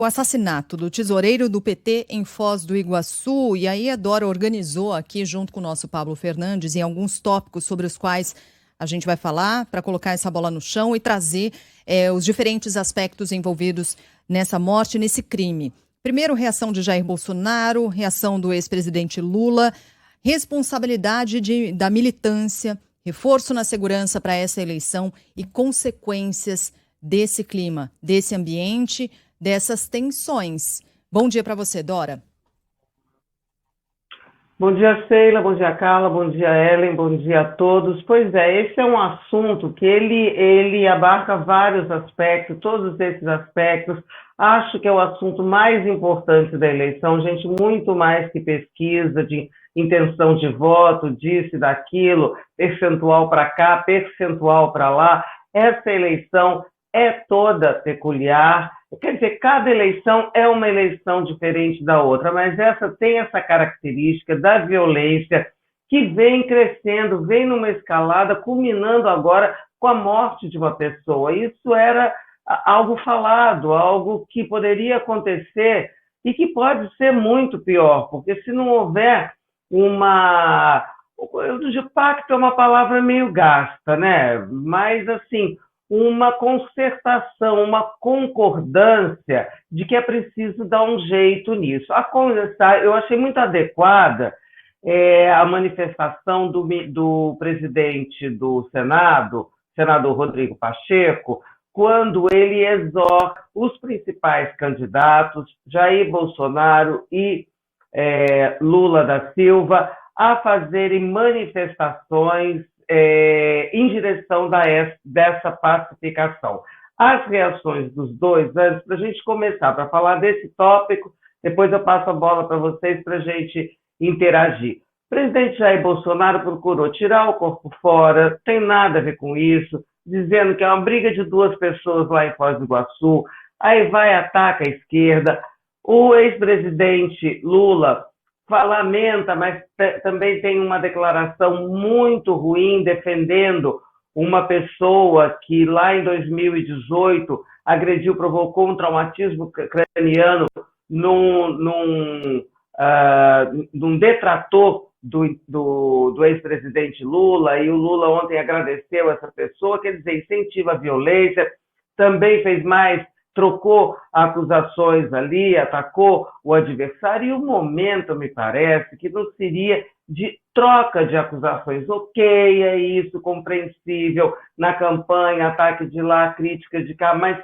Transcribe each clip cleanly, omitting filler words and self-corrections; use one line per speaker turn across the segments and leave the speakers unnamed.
O assassinato do tesoureiro do PT em Foz do Iguaçu, e aí a Dora organizou aqui, junto com o nosso Pablo Fernandes, em alguns tópicos sobre os quais a gente vai falar, para colocar essa bola no chão e trazer os diferentes aspectos envolvidos nessa morte, nesse crime. Primeiro, reação de Jair Bolsonaro, reação do ex-presidente Lula, responsabilidade da militância, reforço na segurança para essa eleição e consequências desse clima, desse ambiente, dessas tensões. Bom dia para você, Dora.
Bom dia, Sheila, bom dia, Carla, bom dia, Ellen, bom dia a todos. Pois é, esse é um assunto que ele abarca vários aspectos, todos esses aspectos. Acho que é o assunto mais importante da eleição, gente, muito mais que pesquisa de intenção de voto, disso e daquilo, percentual para cá, percentual para lá. Essa eleição é toda peculiar. Quer dizer, cada eleição é uma eleição diferente da outra, mas essa tem essa característica da violência que vem crescendo, vem numa escalada, culminando agora com a morte de uma pessoa. Isso era algo falado, algo que poderia acontecer e que pode ser muito pior, porque se não houver uma... Pacto é uma palavra meio gasta, né? Mas, assim, uma concertação, uma concordância de que é preciso dar um jeito nisso. Eu achei muito adequada a manifestação do presidente do Senado, senador Rodrigo Pacheco, quando ele exorta os principais candidatos, Jair Bolsonaro e Lula da Silva, a fazerem manifestações em direção dessa pacificação. As reações dos dois, antes, para a gente começar, para falar desse tópico, depois eu passo a bola para vocês para a gente interagir. O presidente Jair Bolsonaro procurou tirar o corpo fora, tem nada a ver com isso, dizendo que é uma briga de duas pessoas lá em Foz do Iguaçu, aí vai, ataca a esquerda. O ex-presidente Lula lamenta, mas também tem uma declaração muito ruim defendendo uma pessoa que lá em 2018 agrediu, provocou um traumatismo craniano num detrator do ex-presidente Lula, e o Lula ontem agradeceu essa pessoa, quer dizer, incentiva a violência, também fez mais, trocou acusações ali, atacou o adversário, e o momento, me parece, que não seria de troca de acusações. Ok, é isso, compreensível, na campanha, ataque de lá, crítica de cá, mas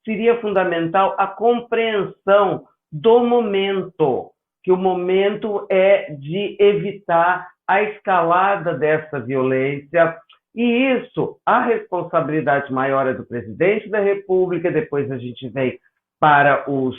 seria fundamental a compreensão do momento, que o momento é de evitar a escalada dessa violência. E isso, a responsabilidade maior é do presidente da República, depois a gente vem para os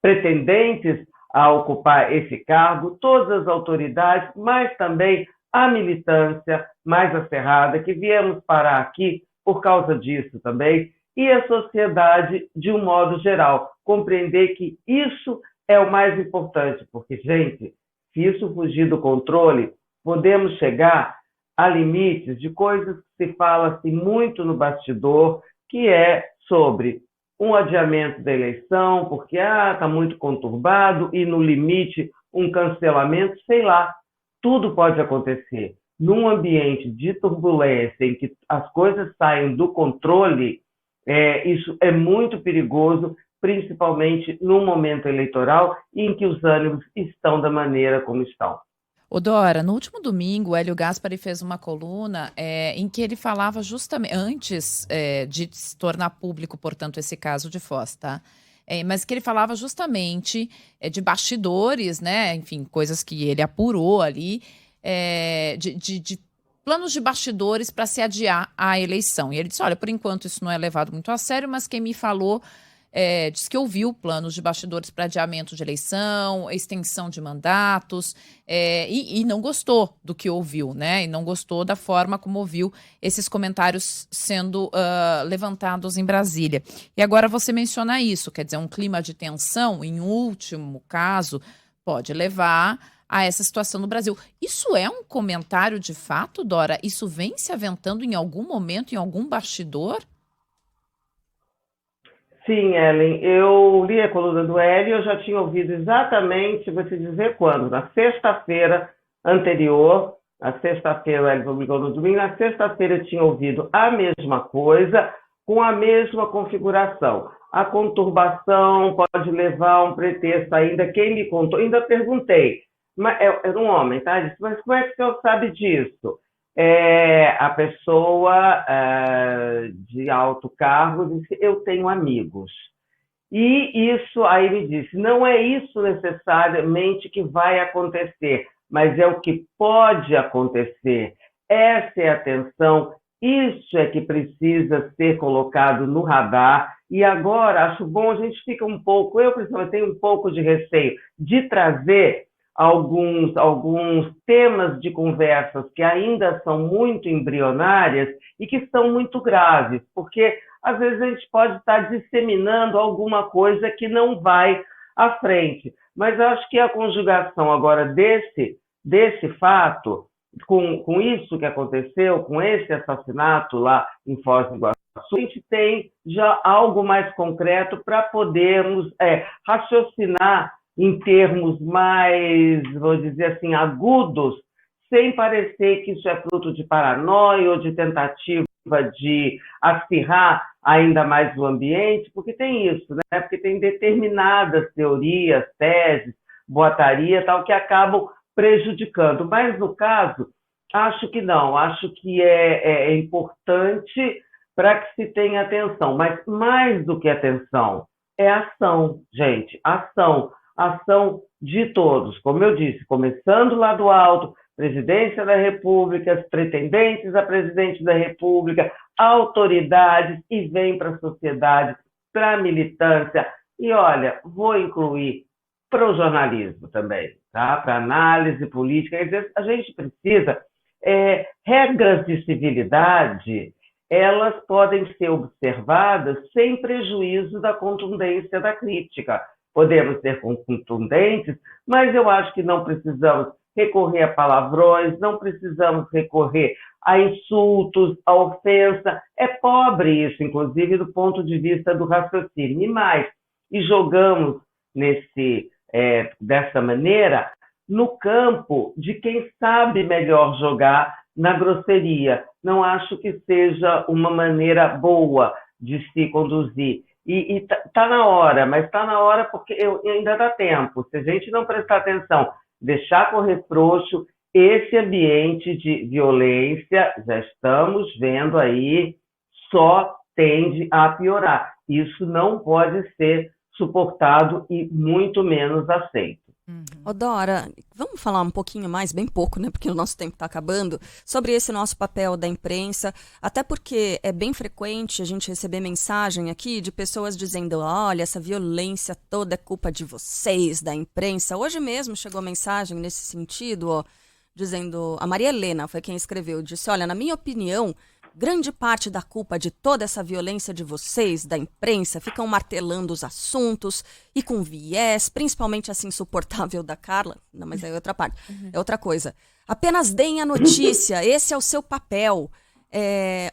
pretendentes a ocupar esse cargo, todas as autoridades, mas também a militância mais acerrada, que viemos parar aqui por causa disso também, e a sociedade de um modo geral, compreender que isso é o mais importante, porque, gente, se isso fugir do controle, podemos chegar a limites de coisas que se fala assim, muito no bastidor, que é sobre um adiamento da eleição, porque está muito conturbado, e no limite um cancelamento, sei lá, tudo pode acontecer. Num ambiente de turbulência em que as coisas saem do controle, isso é muito perigoso, principalmente num momento eleitoral em que os ânimos estão da maneira como estão.
Ô Dora, no último domingo, o Hélio Gaspari fez uma coluna em que ele falava justamente, antes de se tornar público, portanto, esse caso de Foz, tá? Mas que ele falava justamente de bastidores, né? Enfim, coisas que ele apurou ali, de planos de bastidores para se adiar a eleição. E ele disse, olha, por enquanto isso não é levado muito a sério, mas quem me falou diz que ouviu planos de bastidores para adiamento de eleição, extensão de mandatos, e não gostou do que ouviu, né? E não gostou da forma como ouviu esses comentários sendo levantados em Brasília. E agora você menciona isso, quer dizer, um clima de tensão, em último caso, pode levar a essa situação no Brasil. Isso é um comentário de fato, Dora? Isso vem se aventando em algum momento, em algum bastidor?
Sim, Ellen, eu li a coluna do Hélio, eu já tinha ouvido exatamente, vou te dizer quando, na sexta-feira anterior, na sexta-feira o Hélio publicou no domingo, na sexta-feira eu tinha ouvido a mesma coisa, com a mesma configuração. A conturbação pode levar a um pretexto ainda, quem me contou, ainda perguntei, mas era um homem, tá? Disse, mas como é que o senhor sabe disso? A pessoa de alto cargo disse, eu tenho amigos. E isso aí me disse, não é isso necessariamente que vai acontecer, mas é o que pode acontecer. Essa é a tensão, isso é que precisa ser colocado no radar. E agora, acho bom, a gente fica um pouco, eu principalmente tenho um pouco de receio de trazer alguns temas de conversas que ainda são muito embrionárias e que são muito graves, porque às vezes a gente pode estar disseminando alguma coisa que não vai à frente. Mas acho que a conjugação agora desse fato, com isso que aconteceu, com esse assassinato lá em Foz do Iguaçu, a gente tem já algo mais concreto para podermos raciocinar em termos mais, vou dizer assim, agudos, sem parecer que isso é fruto de paranoia ou de tentativa de acirrar ainda mais o ambiente, porque tem isso, né? Porque tem determinadas teorias, teses, boataria, tal, que acabam prejudicando. Mas, no caso, acho que não. Acho que é importante para que se tenha atenção. Mas, mais do que atenção, é ação, gente. Ação de todos. Como eu disse, começando lá do alto, Presidência da República, pretendentes a presidente da República, autoridades, e vem para a sociedade, para a militância. E, olha, vou incluir para o jornalismo também, tá? Para análise política. Às vezes, a gente precisa, regras de civilidade, elas podem ser observadas sem prejuízo da contundência da crítica. Podemos ser contundentes, mas eu acho que não precisamos recorrer a palavrões, não precisamos recorrer a insultos, a ofensa. É pobre isso, inclusive, do ponto de vista do raciocínio. E mais, e jogamos dessa maneira no campo de quem sabe melhor jogar na grosseria. Não acho que seja uma maneira boa de se conduzir. E tá na hora, mas está na hora porque ainda dá tempo. Se a gente não prestar atenção, deixar correr frouxo, esse ambiente de violência, já estamos vendo aí, só tende a piorar. Isso não pode ser suportado e muito menos aceito.
Ô Dora, vamos falar um pouquinho mais, bem pouco, né, porque o nosso tempo está acabando, sobre esse nosso papel da imprensa, até porque é bem frequente a gente receber mensagem aqui de pessoas dizendo, olha, essa violência toda é culpa de vocês, da imprensa. Hoje mesmo chegou mensagem nesse sentido, ó, dizendo, a Maria Helena foi quem escreveu, disse, olha, na minha opinião, grande parte da culpa de toda essa violência de vocês, da imprensa, ficam martelando os assuntos e com viés, principalmente essa insuportável da Carla. Não, mas é outra parte, é outra coisa. Apenas deem a notícia, esse é o seu papel.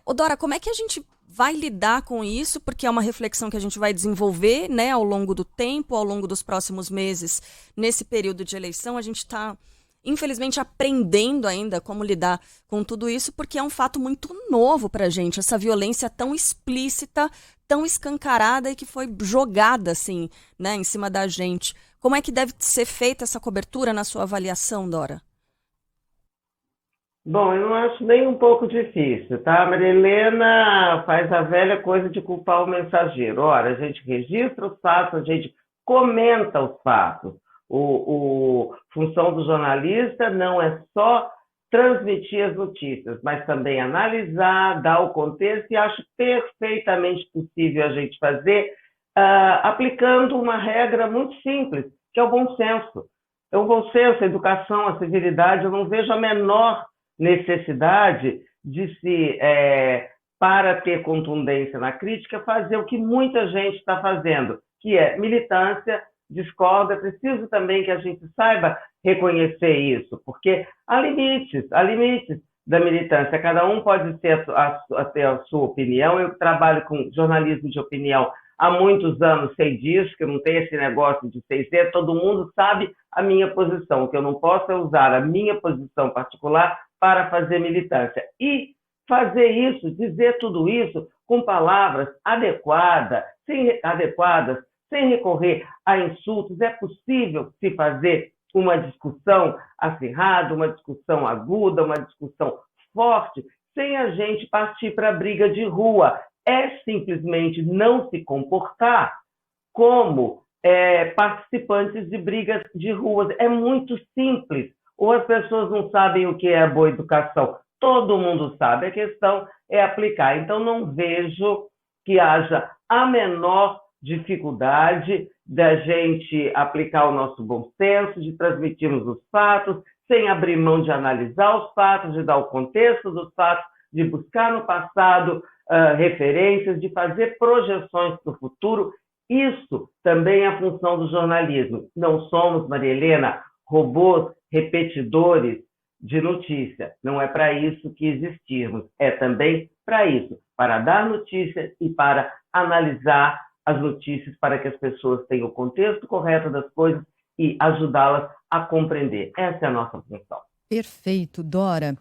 Ô Dora, como é que a gente vai lidar com isso? Porque é uma reflexão que a gente vai desenvolver, né, ao longo do tempo, ao longo dos próximos meses. Nesse período de eleição, a gente está infelizmente, aprendendo ainda como lidar com tudo isso, porque é um fato muito novo para a gente, essa violência tão explícita, tão escancarada e que foi jogada, assim, né, em cima da gente. Como é que deve ser feita essa cobertura na sua avaliação, Dora?
Bom, eu não acho nem um pouco difícil, tá? A Maria Helena faz a velha coisa de culpar o mensageiro. Ora, a gente registra os fatos, a gente comenta os fatos. Função do jornalista não é só transmitir as notícias, mas também analisar, dar o contexto, e acho perfeitamente possível a gente fazer aplicando uma regra muito simples, que é o bom senso. É o bom senso, a educação, a civilidade. Eu não vejo a menor necessidade de para ter contundência na crítica, fazer o que muita gente está fazendo, que é militância, discorda. É preciso também que a gente saiba reconhecer isso, porque há limites da militância. Cada um pode ter a sua opinião. Eu trabalho com jornalismo de opinião há muitos anos sei disso, que eu não tenho esse negócio de 6D, todo mundo sabe a minha posição, que eu não posso é usar a minha posição particular para fazer militância. E fazer isso, dizer tudo isso com palavras adequadas, sem recorrer a insultos. É possível se fazer uma discussão acirrada, uma discussão aguda, uma discussão forte, sem a gente partir para a briga de rua. É simplesmente não se comportar como participantes de brigas de ruas. É muito simples. Ou as pessoas não sabem o que é boa educação. Todo mundo sabe, a questão é aplicar. Então, não vejo que haja a menor dificuldade da gente aplicar o nosso bom senso, de transmitirmos os fatos, sem abrir mão de analisar os fatos, de dar o contexto dos fatos, de buscar no passado referências, de fazer projeções para o futuro. Isso também é a função do jornalismo. Não somos, Maria Helena, robôs repetidores de notícia. Não é para isso que existirmos. É também para isso, para dar notícia e para analisar as notícias para que as pessoas tenham o contexto correto das coisas e ajudá-las a compreender. Essa é a nossa função.
Perfeito, Dora.